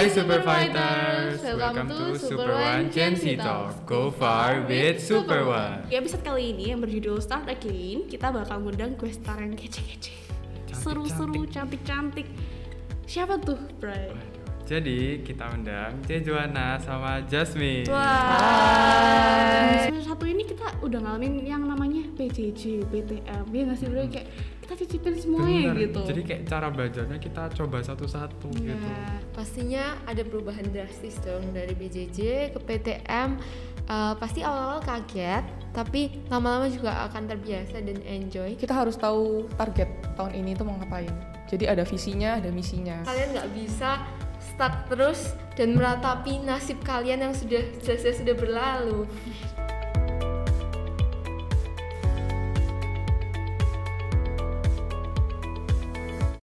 Hai Super Fighters, welcome to Super One Gen Z Talk. Go far with Super One. Di episode kali ini yang berjudul Start Again, kita bakal ngundang guest star yang kece-kece, seru-seru, cantik-cantik. Siapa tuh, Bray? Jadi kita undang Joanna sama Jasmine. Wah. Semester satu ini kita udah ngalamin yang namanya PJJ, PTM. Iya nggak sih, Bray? Kayak kita cicipin semuanya. Bener. Gitu. Jadi kayak cara belajarnya kita coba satu-satu gitu. Pastinya ada perubahan drastis dong dari PJJ ke PTM. Pasti awal-awal kaget, tapi lama-lama juga akan terbiasa dan enjoy. Kita harus tahu target tahun ini tuh mau ngapain. Jadi ada visinya, ada misinya. Kalian nggak bisa stuck terus dan meratapi nasib kalian yang sudah berlalu.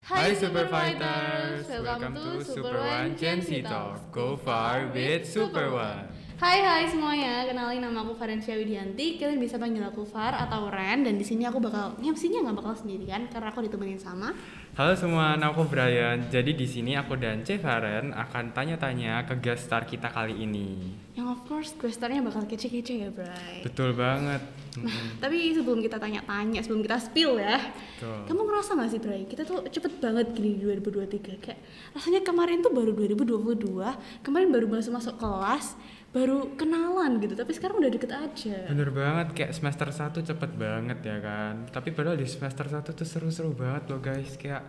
Hai Super Fighters, welcome to Super One Gen Z Talk. Go far with Super One. Hai semuanya, kenalin nama aku Farencia Widianti. Kalian bisa panggil aku Far atau Ren. Dan di sini aku bakal MC-nya nggak bakal sendirian karena aku ditemenin sama. Halo semua, nama aku Brian. Jadi di sini aku dan Faren akan tanya-tanya ke guest star kita kali ini. Yang of course guest starnya bakal kece-kece ya, Bray. Betul banget. Nah, tapi sebelum kita tanya-tanya, sebelum kita spill ya, kamu ngerasa gak sih, Bray? Kita tuh cepet banget gini 2023. Kayak rasanya kemarin tuh baru 2022, kemarin baru masuk kelas, baru kenalan gitu, tapi sekarang udah deket aja. Bener banget, kayak semester 1 cepet banget ya kan. Tapi padahal di semester 1 tuh seru-seru banget loh guys. Kayak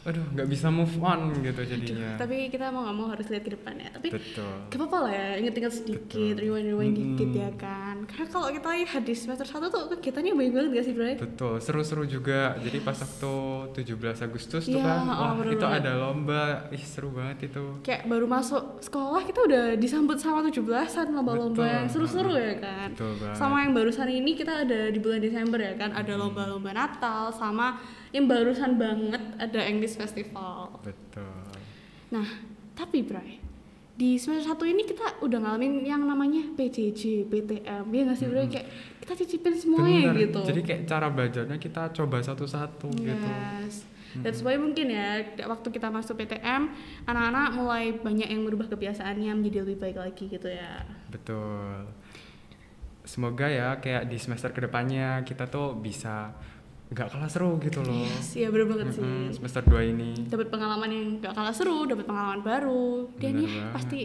aduh gak bisa move on gitu jadinya. Tapi kita mau gak mau harus lihat ke depannya. Tapi betul. Gak apa-apa lah ya, inget-inget sedikit, rewind dikit ya kan. Karena kalau kita lihat di semester 1 tuh kegiatannya banyak banget gak sih, Bray? Betul, seru-seru juga. Jadi pas waktu 17 Agustus tuh Ya, kan, wah itu banget. ada lomba. Ih seru banget itu. Kayak baru masuk sekolah kita udah disambut sama 17-an lomba-lomba yang seru-seru ya kan. Betul banget. Sama yang barusan ini kita ada di bulan Desember ya kan, ada lomba-lomba Natal, sama yang barusan banget ada English Festival. Betul. Nah, tapi Bray, di semester 1 ini kita udah ngalamin yang namanya PJJ, PTM. Iya nggak sih, Bray? Kayak kita cicipin semuanya. Bener. Gitu. Jadi kayak cara belajarnya kita coba satu-satu gitu. Yes. That's why mungkin ya waktu kita masuk PTM, anak-anak mulai banyak yang merubah kebiasaannya menjadi lebih baik lagi gitu ya. Betul. Semoga ya kayak di semester kedepannya kita tuh bisa gak kalah seru gitu loh. Yes, iya bener banget sih. Semester 2 ini Dapat pengalaman yang gak kalah seru, dapat pengalaman baru. Dan bener ya banget. pasti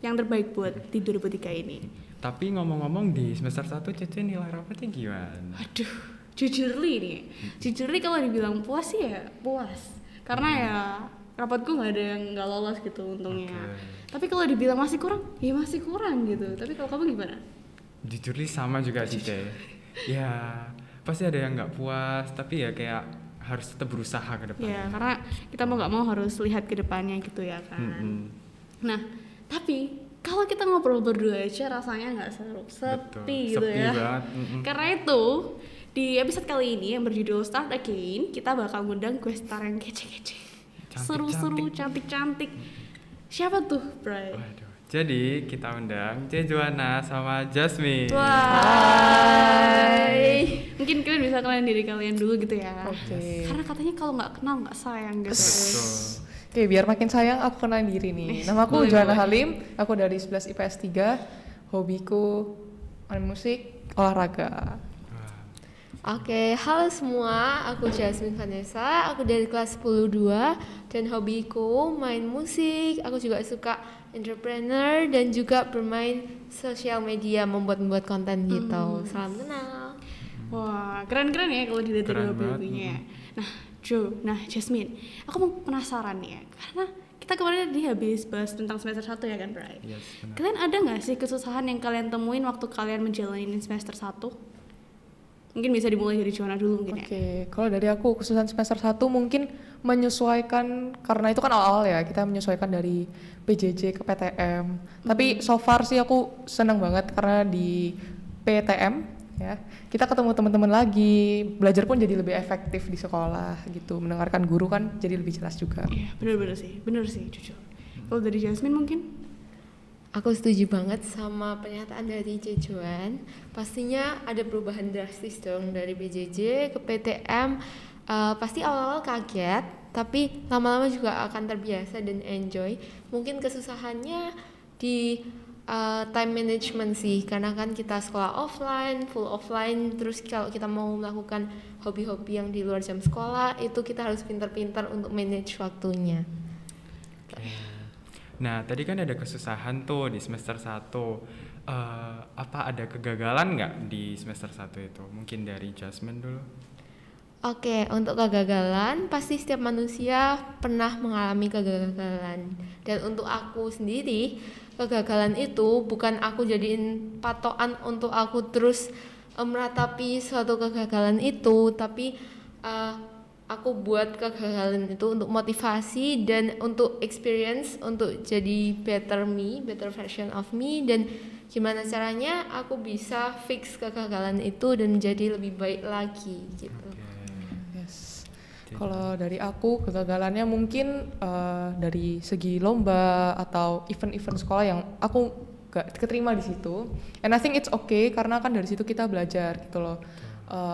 yang terbaik buat di 2003 ini. Tapi ngomong-ngomong di semester 1 Cece nilai rapatnya gimana? Aduh, jujurly nih. Jujurly kalau dibilang puas sih ya puas. Karena ya rapatku gak ada yang gak lolos gitu untungnya. Tapi kalau dibilang masih kurang, ya masih kurang gitu. Tapi kalau kamu gimana? Jujurly sama juga Cece. Ya pasti ada yang gak puas, tapi ya kayak harus tetap berusaha ke depan. Ya karena kita mau gak mau harus lihat ke depannya gitu ya kan. Nah, tapi kalau kita ngobrol berdua aja rasanya gak seru, sepi gitu sepi ya. Banget. Karena itu di episode kali ini yang berjudul Start Again, kita bakal ngundang guest star yang kece-kece, seru-seru, cantik-cantik. Siapa tuh, Bray? Waduh. Jadi kita undang Joanna sama Jasmine. Hai. Mungkin kalian bisa kenalin diri kalian dulu gitu ya. Oke. Karena katanya kalau nggak kenal nggak sayang gitu. Betul. Oke, biar makin sayang aku kenalin diri nih. Nama aku boleh, Joanna boleh. Halim, aku dari 11 IPS 3. Hobiku main musik, olahraga. Oke, halo semua, aku Jasmine Vanessa, aku dari kelas 10-2 dan hobiku main musik, aku juga suka entrepreneur dan juga bermain sosial media, membuat konten gitu. Salam kenal. Wah, keren-keren ya kalau dilihat dari Keren banget. hobinya. Nah, Jasmine, aku mau penasaran nih ya, karena kita kemarin tadi habis bahas tentang semester 1 ya kan, Bray? Yes, benar. Kalian ada nggak sih kesusahan yang kalian temuin waktu kalian menjalani semester 1? Mungkin bisa dimulai dari Joanna dulu mungkin ya. Oke, kalau dari aku kesusahan semester 1 mungkin menyesuaikan, karena itu kan awal-awal ya, kita menyesuaikan dari PJJ ke PTM. Tapi so far sih aku senang banget karena di PTM ya, kita ketemu teman-teman lagi, belajar pun jadi lebih efektif di sekolah gitu, mendengarkan guru kan jadi lebih jelas juga. Iya, bener sih, jujur. Kalau dari Jasmine mungkin? Aku setuju banget sama pernyataan dari Joan. Pastinya ada perubahan drastis dong dari PJJ ke PTM. Pasti awal-awal kaget, tapi lama-lama juga akan terbiasa dan enjoy. Mungkin kesusahannya di time management sih, karena kan kita sekolah offline, full offline, terus kalau kita mau melakukan hobi-hobi yang di luar jam sekolah, itu kita harus pintar-pintar untuk manage waktunya. Nah, tadi kan ada kesusahan tuh di semester 1. Apa ada kegagalan nggak di semester 1 itu? Mungkin dari Jasmine dulu. Oke, untuk kegagalan pasti setiap manusia pernah mengalami kegagalan. Dan untuk aku sendiri, kegagalan itu bukan aku jadiin patokan untuk aku terus meratapi suatu kegagalan itu, tapi aku buat kegagalan itu untuk motivasi dan untuk experience, untuk jadi better me, better version of me, dan gimana caranya aku bisa fix kegagalan itu dan menjadi lebih baik lagi gitu. Yes. Kalau dari aku kegagalannya mungkin dari segi lomba atau event-event sekolah yang aku gak keterima di situ. And I think it's okay karena kan dari situ kita belajar gitu loh.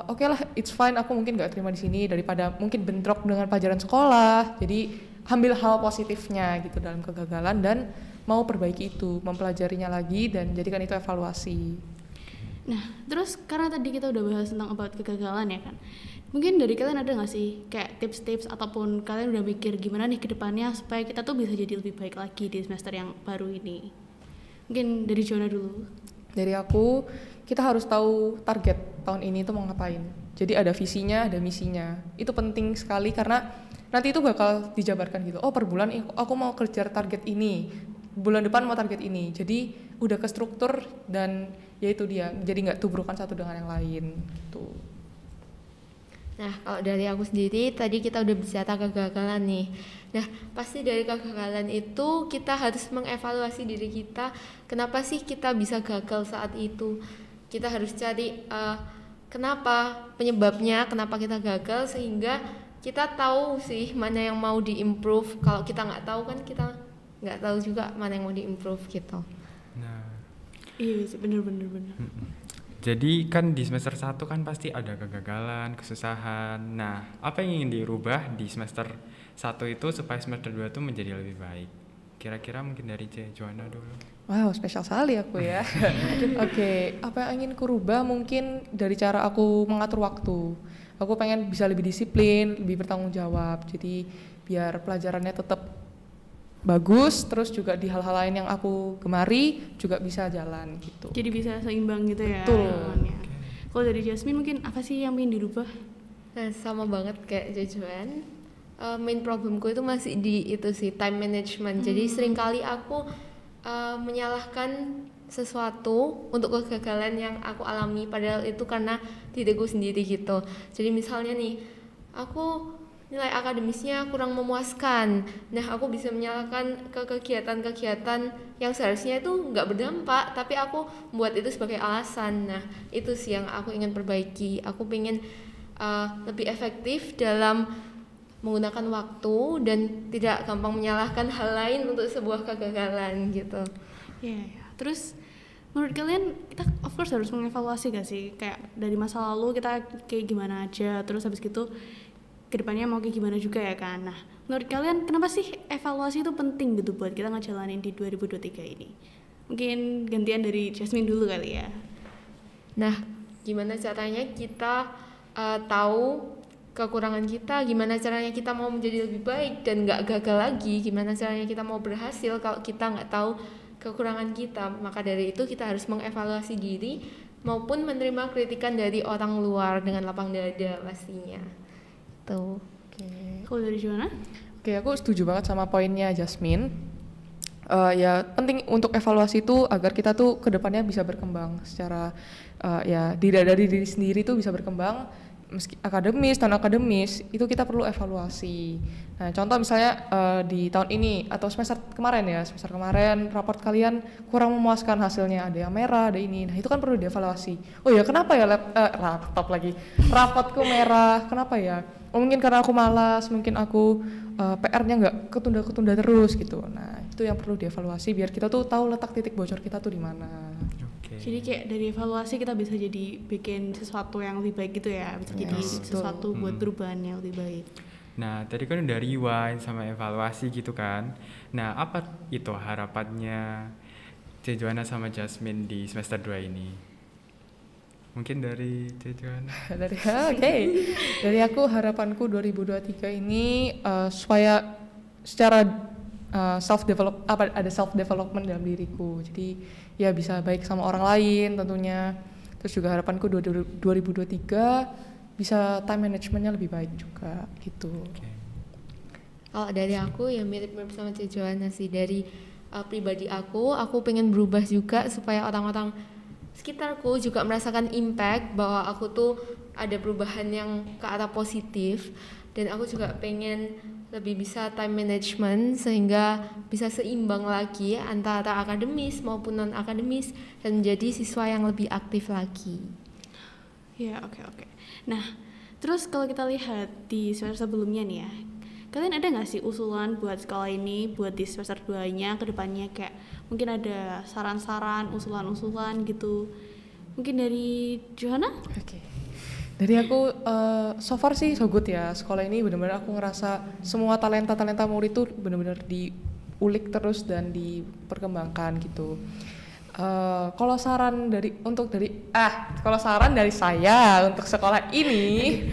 Oke lah, it's fine. Aku mungkin gak terima di sini daripada mungkin bentrok dengan pelajaran sekolah. Jadi ambil hal positifnya gitu dalam kegagalan dan mau perbaiki itu, mempelajarinya lagi dan jadikan itu evaluasi. Nah, terus karena tadi kita udah bahas tentang about kegagalan ya kan. Mungkin dari kalian ada nggak sih kayak tips-tips ataupun kalian udah mikir gimana nih ke depannya supaya kita tuh bisa jadi lebih baik lagi di semester yang baru ini? Mungkin dari Jona dulu. Dari aku, kita harus tahu target tahun ini tuh mau ngapain. Jadi ada visinya, ada misinya. Itu penting sekali karena nanti itu bakal dijabarkan gitu. Oh, per bulan aku mau kejar target ini. Bulan depan mau target ini. Jadi udah ke struktur dan ya itu dia. Jadi nggak tubrukan satu dengan yang lain gitu. Nah, kalau dari aku sendiri, tadi kita udah bicara kegagalan nih. Nah, pasti dari kegagalan itu kita harus mengevaluasi diri kita. Kenapa sih kita bisa gagal saat itu? Kita harus cari kenapa, penyebabnya, kenapa kita gagal, sehingga kita tahu sih mana yang mau di-improve. Kalau kita nggak tahu kan kita nggak tahu juga mana yang mau di-improve gitu. Nah, Iya sih, bener. jadi kan di semester 1 kan pasti ada kegagalan, kesusahan. Nah, apa yang ingin dirubah di semester 1 itu supaya semester 2 itu menjadi lebih baik? Kira-kira mungkin dari Joanna dulu. Wow, spesial sekali aku ya. Oke, apa yang ingin ku rubah mungkin dari cara aku mengatur waktu. Aku pengen bisa lebih disiplin, lebih bertanggung jawab. Jadi biar pelajarannya tetap bagus, terus juga di hal-hal lain yang aku gemari juga bisa jalan gitu. Jadi bisa seimbang gitu ya. Betul. Ya. Kalau dari Jasmine mungkin apa sih yang ingin dirubah? Nah, sama banget kayak Jojoan. Main problemku itu masih di itu sih, time management. Jadi seringkali aku menyalahkan sesuatu untuk kegagalan yang aku alami, padahal itu karena diriku sendiri gitu. Jadi misalnya nih, aku nilai akademisnya kurang memuaskan. Nah, aku bisa menyalahkan ke kegiatan-kegiatan yang seharusnya itu nggak berdampak, tapi aku buat itu sebagai alasan. Nah, itu sih yang aku ingin perbaiki. Aku pengen lebih efektif dalam menggunakan waktu dan tidak gampang menyalahkan hal lain untuk sebuah kegagalan gitu. Iya. Terus menurut kalian kita of course harus mengevaluasi gak sih? Kayak dari masa lalu kita kayak gimana aja, terus habis gitu kedepannya mau kayak gimana juga ya kan. Nah, menurut kalian kenapa sih evaluasi itu penting gitu buat kita ngejalanin di 2023 ini? Mungkin gantian dari Jasmine dulu kali ya. Nah, gimana caranya kita tahu kekurangan kita, gimana caranya kita mau menjadi lebih baik dan nggak gagal lagi, gimana caranya kita mau berhasil kalau kita nggak tahu kekurangan kita. Maka dari itu kita harus mengevaluasi diri maupun menerima kritikan dari orang luar dengan lapang dada pastinya. Tuh. Oke. Kalau dari Joanna? Oke, aku setuju banget sama poinnya Jasmine. Ya penting untuk evaluasi itu agar kita tuh kedepannya bisa berkembang secara ya dari diri sendiri tuh bisa berkembang. Meski akademis, non akademis itu kita perlu evaluasi. Nah, contoh misalnya di tahun ini atau semester kemarin raport kalian kurang memuaskan hasilnya, ada yang merah, ada ini. Nah, itu kan perlu dievaluasi. Oh ya, kenapa ya rapotku merah? Kenapa ya? Oh, mungkin karena aku malas, mungkin aku PR-nya nggak ketunda terus gitu. Nah, itu yang perlu dievaluasi biar kita tuh tahu letak titik bocor kita tuh di mana. Jadi kayak dari evaluasi kita bisa jadi bikin sesuatu yang lebih baik gitu ya, bisa jadi sesuatu buat perubahan yang lebih baik. Nah, tadi kan udah rewind sama evaluasi gitu kan. Nah, apa itu harapannya Teh Joanna sama Jasmine di semester 2 ini? Mungkin dari Teh Joanna. Dari aku harapanku 2023 ini supaya secara self development dalam diriku. Jadi ya bisa baik sama orang lain tentunya. Terus juga harapanku 2023 bisa time managementnya lebih baik juga gitu. Kalau dari aku ya mirip-mirip sama Teh Joanna sih. Dari pribadi aku pengen berubah juga supaya orang-orang sekitarku juga merasakan impact bahwa aku tuh ada perubahan yang ke arah positif, dan aku juga pengen lebih bisa time management sehingga bisa seimbang lagi antara akademis maupun non akademis dan menjadi siswa yang lebih aktif lagi. Ya, oke. Nah, terus kalau kita lihat di semester sebelumnya nih ya, kalian ada nggak sih usulan buat sekolah ini, buat di semester 2-nya ke depannya, kayak mungkin ada saran-saran, usulan-usulan gitu. Mungkin dari Johanna? Oke. Dari aku so far sih so good ya. Sekolah ini benar-benar aku ngerasa semua talenta murid itu benar-benar diulik terus dan diperkembangkan gitu. Kalau saran dari saya untuk sekolah ini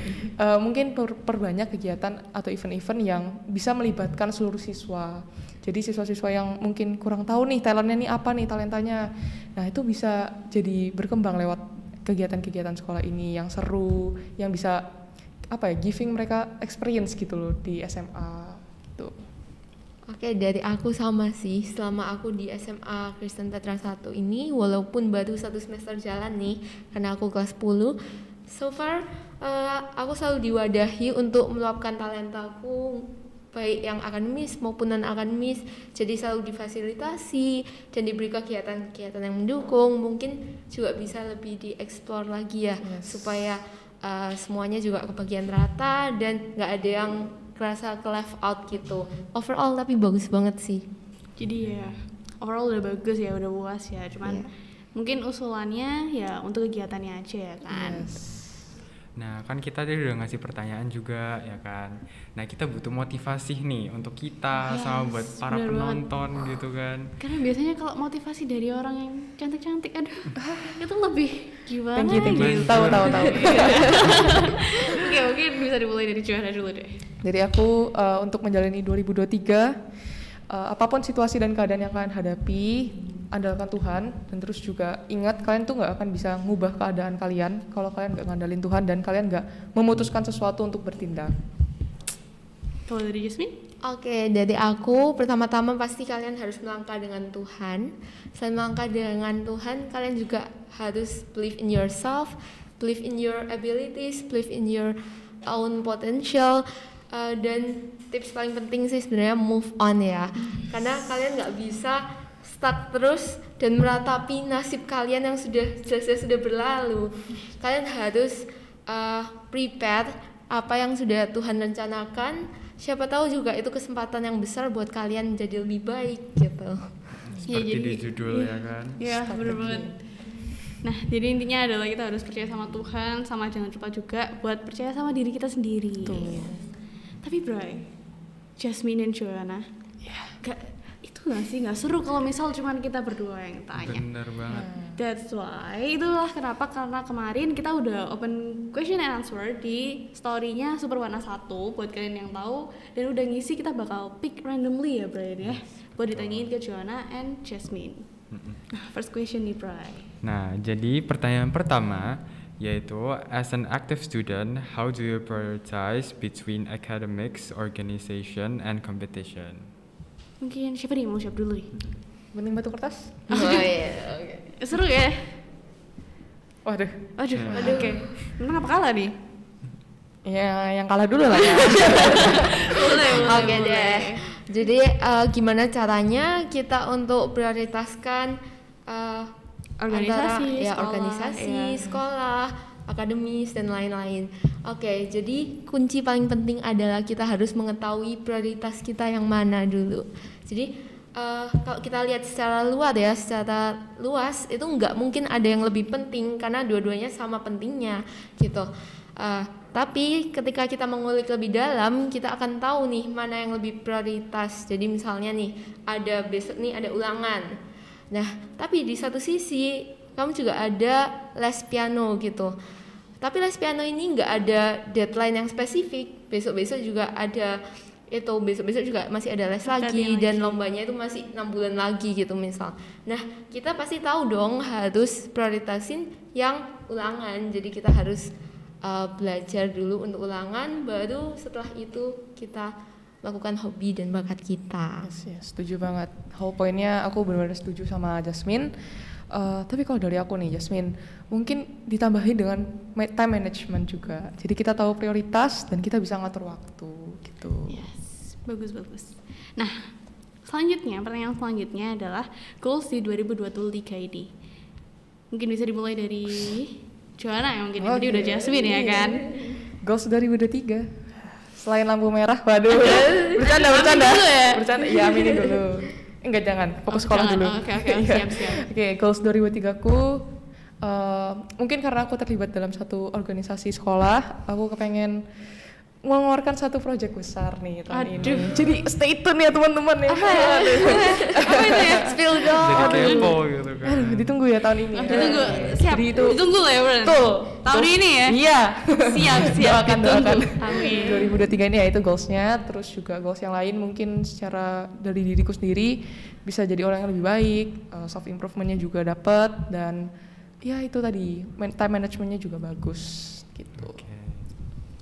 mungkin perbanyak kegiatan atau event-event yang bisa melibatkan seluruh siswa. Jadi siswa-siswa yang mungkin kurang tahu nih talentnya nih apa nih talentanya. Nah, itu bisa jadi berkembang lewat kegiatan-kegiatan sekolah ini yang seru, yang bisa giving mereka experience gitu loh di SMA gitu. Oke, dari aku sama sih. Selama aku di SMA Kristen Petra 1 ini, walaupun baru 1 semester jalan nih, karena aku kelas 10, so far aku selalu diwadahi untuk meluapkan talentaku, baik yang akademis maupun non akademis. Jadi selalu difasilitasi dan diberi kegiatan-kegiatan yang mendukung. Mungkin juga bisa lebih dieksplor lagi ya, supaya semuanya juga kebagian rata dan nggak ada yang kerasa ke left out gitu. Overall tapi bagus banget sih. Jadi ya overall udah bagus ya, udah puas ya. Cuman mungkin usulannya ya untuk kegiatannya aja ya kan. Nah, kan kita tadi udah ngasih pertanyaan juga ya kan. Nah, kita butuh motivasi nih untuk kita sama buat para penonton banget gitu kan. Karena biasanya kalau motivasi dari orang yang cantik-cantik, aduh, itu lebih gimana? Thank you. Tahu. Oke, mungkin bisa dimulai dari Johanna dulu deh. Dari aku untuk menjalani 2023 apapun situasi dan keadaan yang kalian hadapi, andalkan Tuhan, dan terus juga ingat kalian tuh nggak akan bisa ngubah keadaan kalian kalau kalian nggak ngandalin Tuhan dan kalian nggak memutuskan sesuatu untuk bertindak. Kalau dari Jasmine? Oke, dari aku pertama-tama pasti kalian harus melangkah dengan Tuhan. Selain melangkah dengan Tuhan, kalian juga harus believe in yourself, believe in your abilities, believe in your own potential. Dan tips paling penting sih sebenarnya move on ya, karena kalian nggak bisa stuck terus dan meratapi nasib kalian yang sudah berlalu. Kalian harus prepare apa yang sudah Tuhan rencanakan. Siapa tahu juga itu kesempatan yang besar buat kalian menjadi lebih baik gitu. Seperti di judul ya kan. Iya, bener banget. Nah, jadi intinya adalah kita harus percaya sama Tuhan, sama jangan lupa juga buat percaya sama diri kita sendiri. Tapi Bray, Jasmine dan Joanna, nggak seru kalau misal cuman kita berdua yang tanya. Bener banget. That's why, itulah kenapa, karena kemarin kita udah open question and answer di story-nya Super Warna 1 buat kalian yang tahu, dan udah ngisi kita bakal pick randomly ya Brian ya, buat ditanyain ke Joanna and Jasmine. Nah, first question nih Brian. Nah, jadi pertanyaan pertama yaitu, as an active student, how do you prioritize between academics, organization, and competition? Mungkin siapa nih, mau siap dulu nih? Mending batu kertas? Oh iya, oke. Seru ya? Waduh. Oke. Menang apa kalah nih? Ya, yang kalah dulu lah ya. Boleh. Oke deh. Jadi gimana caranya kita untuk prioritaskan organisasi, sekolah, akademis, dan lain-lain. Oke, jadi kunci paling penting adalah kita harus mengetahui prioritas kita yang mana dulu. Jadi kalau kita lihat secara luas itu nggak mungkin ada yang lebih penting karena dua-duanya sama pentingnya gitu. Tapi ketika kita mengulik lebih dalam, kita akan tahu nih mana yang lebih prioritas. Jadi misalnya nih, ada besok nih ada ulangan. Nah, tapi di satu sisi kamu juga ada les piano gitu. Tapi les piano ini nggak ada deadline yang spesifik. Besok-besok juga ada itu, besok-besok juga masih ada les lagi dan lombanya itu masih 6 bulan lagi gitu misal. Nah, kita pasti tahu dong harus prioritasin yang ulangan. Jadi kita harus belajar dulu untuk ulangan, baru setelah itu kita lakukan hobi dan bakat kita. Yes, setuju banget. Whole pointnya aku benar-benar setuju sama Jasmine. Tapi kalau dari aku nih Jasmine, mungkin ditambahin dengan time management juga. Jadi kita tahu prioritas dan kita bisa ngatur waktu gitu. Yes, bagus. Nah, pertanyaan selanjutnya adalah goals di 2023 ini. Mungkin bisa dimulai dari Joanna yang mungkin tadi udah Jasmine ya kan. Goals 2023 selain lampu merah, waduh. bercanda. Bercanda, ya aminin dulu. Enggak, jangan, fokus sekolah dulu. Oke, siap. Oke, goals 2023 ku mungkin karena aku terlibat dalam satu organisasi sekolah, aku kepengen mengeluarkan satu proyek besar nih tahun ini. Jadi stay tune ya teman-teman ya. Apa itu ya? Spill dong. Jadi kepo gitu kan. Aduh, ditunggu ya tahun ini. Ditunggu, siap. Jadi itu Ditunggu lah ya, Bro. Betul. Tahun ini ya? Iya. Siap. Doakan. Amin. 2023 ini ya itu goalsnya, terus juga goals yang lain mungkin secara dari diriku sendiri bisa jadi orang yang lebih baik, self improvementnya juga dapat, dan ya itu tadi time managementnya juga bagus gitu.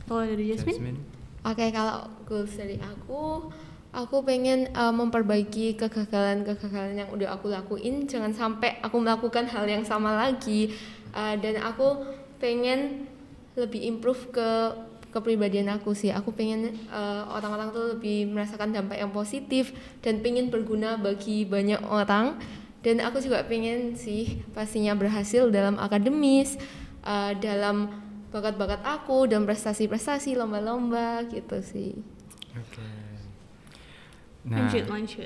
Kalau dari Jasmine? Oke, kalau goals dari aku pengen memperbaiki kegagalan yang udah aku lakuin, jangan sampai aku melakukan hal yang sama lagi. Dan aku pengen lebih improve ke kepribadian aku sih. Aku pengen orang-orang tuh lebih merasakan dampak yang positif dan pengen berguna bagi banyak orang. Dan aku juga pengen sih pastinya berhasil dalam akademis, dalam bakat-bakat aku dan prestasi-prestasi lomba-lomba gitu sih. Oke. Nah,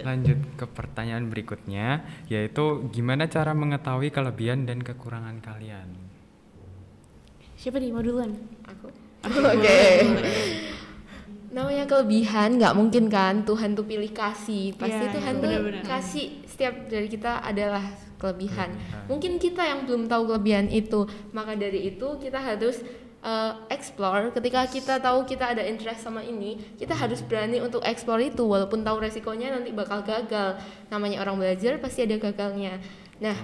lanjut ke pertanyaan berikutnya, yaitu gimana cara mengetahui kelebihan dan kekurangan kalian? Siapa nih, mau duluan? Aku. Oke. Namanya kelebihan nggak mungkin kan Tuhan tuh pilih kasih, pasti Ya, Tuhan tuh benar-benar. kasih setiap dari kita adalah kelebihan. Mungkin kita yang belum tahu kelebihan itu, maka dari itu kita harus explore. Ketika kita tahu kita ada interest sama ini, kita harus berani untuk explore itu, walaupun tahu resikonya nanti bakal gagal. Namanya orang belajar pasti ada gagalnya. Nah,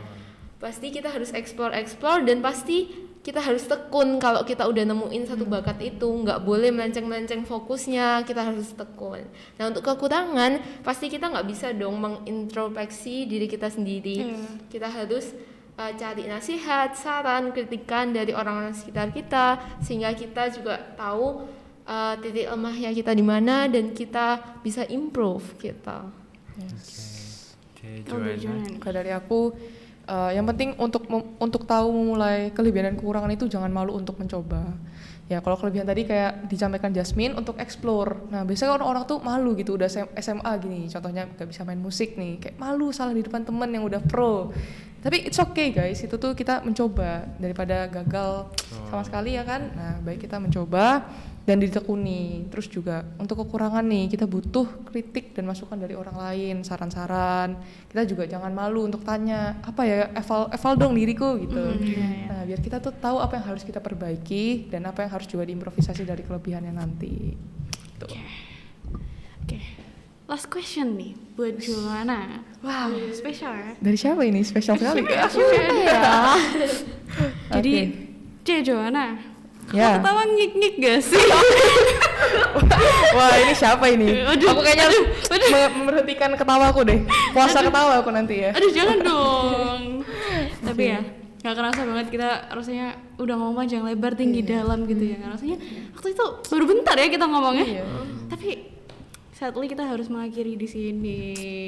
pasti kita harus explore dan pasti kita harus tekun. Kalau kita udah nemuin satu bakat itu, nggak boleh melenceng-melenceng fokusnya, kita harus tekun. Nah, untuk kekurangan pasti kita nggak bisa dong mengintrospeksi diri kita sendiri. Kita harus cari nasihat, saran, kritikan dari orang-orang sekitar kita, sehingga kita juga tahu titik lemahnya kita di mana dan kita bisa improve kita. Kalau dari aku, yang penting untuk tahu memulai kelebihan dan kekurangan itu jangan malu untuk mencoba. Ya kalau kelebihan tadi kayak disampaikan Jasmine untuk explore. Nah biasanya orang-orang tuh malu gitu udah SMA gini, contohnya gak bisa main musik nih, kayak malu salah di depan temen yang udah pro. Tapi it's okay guys, itu tuh kita mencoba daripada gagal sama sekali ya kan. Nah baik kita mencoba dan ditekuni. Terus juga untuk kekurangan nih kita butuh kritik dan masukan dari orang lain, saran-saran. Kita juga jangan malu untuk tanya apa ya, eval dong diriku gitu. Nah biar kita tuh tahu apa yang harus kita perbaiki dan apa yang harus juga diimprovisasi dari kelebihannya nanti. Tuh. Oke. Last question nih buat Joanna. Wow, spesial. Dari siapa ini? Spesial sekali. Jadi, Joanna, ya. ketawa ngik-ngik gak sih? Wah ini siapa ini? Aku kayaknya harus memberhentikan ketawaku deh. Puasa ketawa aku nanti ya. Aduh jangan dong. Tapi ya nggak kerasa banget kita rasanya udah ngomong panjang lebar tinggi dalam gitu ya. Rasanya waktu itu baru bentar ya kita ngomongnya. Tapi sadly kita harus mengakhiri di sini.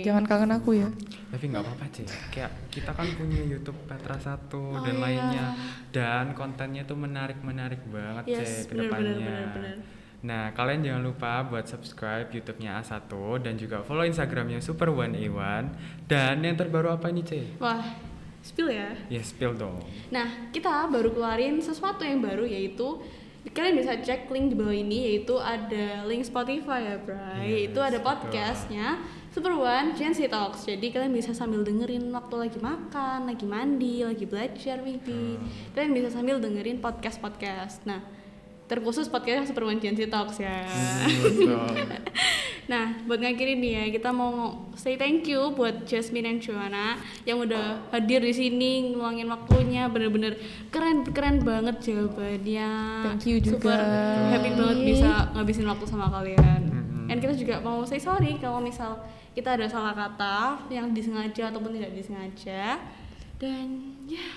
Jangan kangen aku ya. Tapi nggak apa-apa sih. Kayak kita kan punya YouTube Petra 1 dan lainnya, dan kontennya tuh menarik banget Yes, ke depannya. bener. Nah kalian jangan lupa buat subscribe YouTube-nya A1 dan juga follow Instagramnya Super1A1. Dan yang terbaru apa nih C? Wah, spill ya. Ya spill dong. Nah, kita baru keluarin sesuatu yang baru yaitu Kalian bisa cek link di bawah ini, yaitu ada link Spotify ya Bray. Yes, Itu ada betul. podcastnya Super One Gen Z Talks. Jadi kalian bisa sambil dengerin waktu lagi makan, lagi mandi, lagi belajar maybe. Kalian bisa sambil dengerin podcast. Nah, terkhusus podcast Super One Gen Z Talks ya. Betul. Nah, buat ngakhirin nih ya, kita mau say thank you buat Jasmine dan Joanna yang udah hadir di sini, ngeluangin waktunya, bener-bener keren banget jawabannya. Thank you juga. Super happy banget bisa ngabisin waktu sama kalian. Dan kita juga mau say sorry kalau misal kita ada salah kata yang disengaja ataupun tidak disengaja. Dan ya,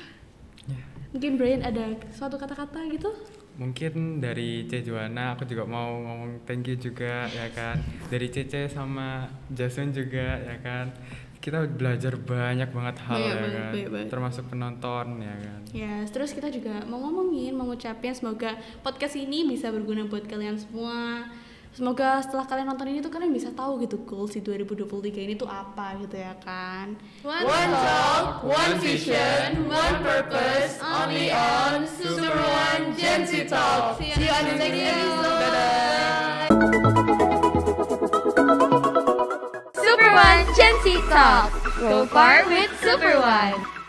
mungkin Brian ada suatu kata-kata gitu? Mungkin dari C Joanna aku juga mau ngomong thank you juga ya kan. Dari Cece sama Jason juga ya kan. Kita belajar banyak banget hal ya kan. Termasuk penonton ya kan. Ya, terus kita juga mau ngucapin semoga podcast ini bisa berguna buat kalian semua. Semoga setelah kalian nonton ini tuh kalian bisa tahu gitu goals di 2023 ini tuh apa gitu ya kan. One talk, one vision, one purpose, only on Super One Gen Z Talk. See you on the next episode. Super One Gen Z Talk. Go far with Super One.